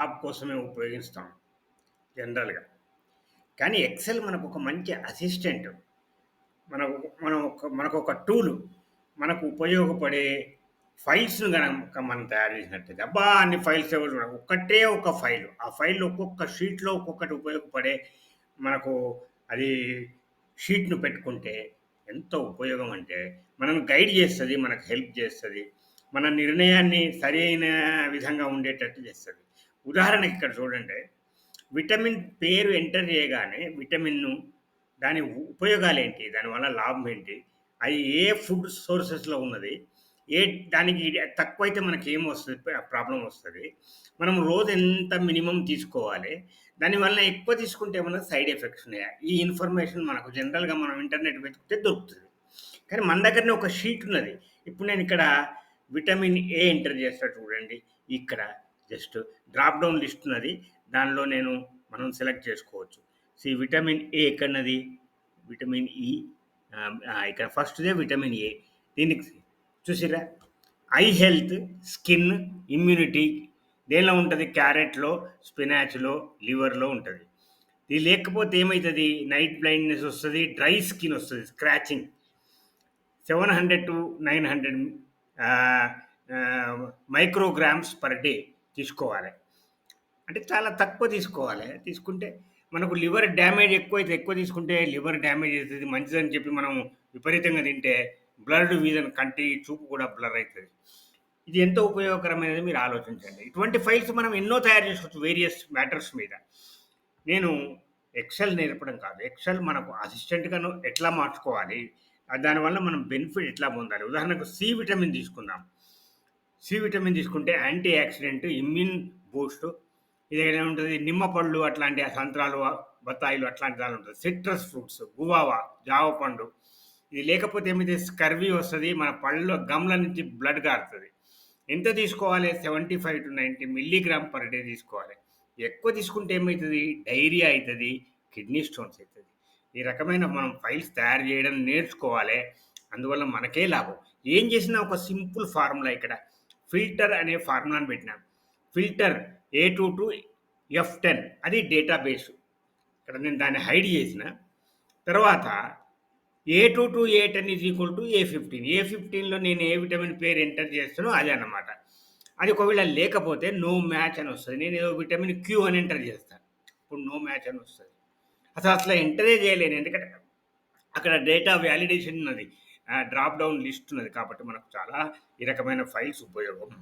Job కోసమే ఉపయోగిస్తాం జనరల్‌గా. కానీ ఎక్సెల్ మనకొక మంచి అసిస్టెంట్. మనకు మనకొక టూలు. మనకు ఉపయోగపడే ఫైల్స్‌ను గనక మనం తయారు చేసినట్టయితే, అబ్బా! అన్ని ఫైల్స్ ఎవరు చూడరు. ఒక్కటే ఒక ఫైలు. ఆ ఫైల్‌లో ఒక్కొక్క షీట్‌లో ఒక్కొక్కటి ఉపయోగపడే మనకు అది షీట్‌ను పెట్టుకుంటే ఎంత ఉపయోగం అంటే, మనల్ని గైడ్ చేస్తది. మనకు హెల్ప్ చేస్తది. మన నిర్ణయాన్ని సరైన విధంగా ఉండేటట్టు చేస్తది. ఉదాహరణకి ఇక్కడ చూడండి. విటమిన్ పేరు ఎంటర్ చేయగానే విటమిన్‌ను దాని ఉపయోగాలేంటి? దానివల్ల లాభం ఏంటి? అది ఏ ఫుడ్ సోర్సెస్‌లో ఉన్నది? ఏ దానికి తక్కువైతే మనకేమొస్తది? ప్రాబ్లమ్ వస్తది. మనం రోజు ఎంత మినిమమ్ తీసుకోవాలి? దానివల్ల ఎక్కువ తీసుకుంటే ఏమన్నా సైడ్ ఎఫెక్ట్స్ ఉన్నాయా? ఈ ఇన్ఫర్మేషన్ మనకు జనరల్‌గా మనం ఇంటర్నెట్ వెతికితే దొరుకుతది. కానీ మన దగ్గరనే ఒక షీట్ ఉన్నది. ఇప్పుడు నేనిక్కడ విటమిన్ ఏ ఎంటర్ చేస్తా చూడండి. ఇక్కడ జస్ట్ డ్రాప్ డౌన్ లిస్ట్ ఉన్నది. దానిలో మనం సెలెక్ట్ చేసుకోవచ్చు. విటమిన్ ఏ ఎక్కడున్నది? విటమిన్ ఈ ఇక్కడ ఫస్ట్‌దే విటమిన్ ఏ. దీనికి చూసిర్రా? ఐ హెల్త్, స్కిన్, ఇమ్యూనిటీ దేనిలో ఉంటది? క్యారెట్‌లో, స్పినాచ్‌లో, లివర్‌లో ఉంటది. ఇది లేకపోతే ఏమైతది? నైట్ బ్లైండ్‌నెస్ వస్తది. డ్రై స్కిన్ వస్తది. స్క్రాచింగ్. 700-900 ఆహ్, మైక్రోగ్రామ్స్ పర్ డే తీసుకోవాలి. అంటే చాలా తక్కువ తీసుకోవాలి. తీసుకుంటే మనకు లివర్ డ్యామేజ్ ఎక్కువైతే ఎక్కువ తీసుకుంటే లివర్ డ్యామేజ్ అయితది. మంచిదని చెప్పి మనం విపరీతంగా తింటే బ్లర్డ్ విజన్ కంటి చూపు కూడా బ్లర్ అయితది. ఇది ఎంతో ఉపయోగకరమైనది మీరు ఆలోచించండి. ఇటువంటి ఫైల్స్ మనం ఎన్నో తయారు చేసుకోవచ్చు వేరియస్ మ్యాటర్స్ మీద. నేను ఎక్సెల్ నేర్పడం కాదు. ఎక్సెల్ మనకు అసిస్టెంట్‌గాను ఎట్లా మార్చుకోవాలి? దానివల్ల మనం బెనిఫిట్ ఎట్లా పొందాలి? ఉదాహరణకు సి విటమిన్ తీసుకుందాం. సి విటమిన్ తీసుకుంటే యాంటీ ఆక్సిడెంట్, ఇమ్యూన్ బూస్ట్. ఇది ఏముంటది? నిమ్మ పళ్ళు అట్లాంటి సంత్రాలు, బత్తాయిలు అట్లాంటి దానిలో ఉంటది. సిట్రస్ ఫ్రూట్స్, గువావా, జామ పండు. ఇది లేకపోతే ఏమైతే స్కర్వీ వస్తది. మన పళ్ళలో గమ్‌ల నుంచి బ్లడ్ కారుతది. ఎంత తీసుకోవాలి? 75-90 మిల్లీగ్రామ్ పర్ డే తీసుకోవాలి. ఎక్కువ తీసుకుంటే ఏమైతది? డైరియా అయితది. కిడ్నీ స్టోన్స్ అయితది. ఈ రకమైన మనం ఫైల్స్ తయారు చేయడం నేర్చుకోవాలి. అందువల్ల మనకే లాభం. ఏం చేసినా ఒక సింపుల్ ఫార్ములా ఇక్కడ. ఫిల్టర్ అనే ఫార్ములాను పెట్టినాం. ఫిల్టర్ A22F10 అది డేటాబేస్. ఇక్కడ నేను దాన్ని హైడ్ చేసిన. తర్వాత A22A10 A15. A15లో నేను ఏ విటమిన్ పేరు ఎంటర్ చేస్తానో అదే అన్నమాట. అది ఒకవేళ లేకపోతే నో మ్యాచ్ అని వస్తది. నేను ఏదో విటమిన్ క్యూ అని ఎంటర్ చేస్తాను. ఇప్పుడు నో మ్యాచ్ అని వస్తది. అసలు ఎంటరే చేయలేను. ఎందుకంటే అక్కడ డేటా వాలిడేషన్ ఉన్నది. డ్రాప్ డౌన్ లిస్ట్ ఉన్నది. కాబట్టి మనకు చాలా ఈ రకమైన ఫైల్స్ ఉపయోగం.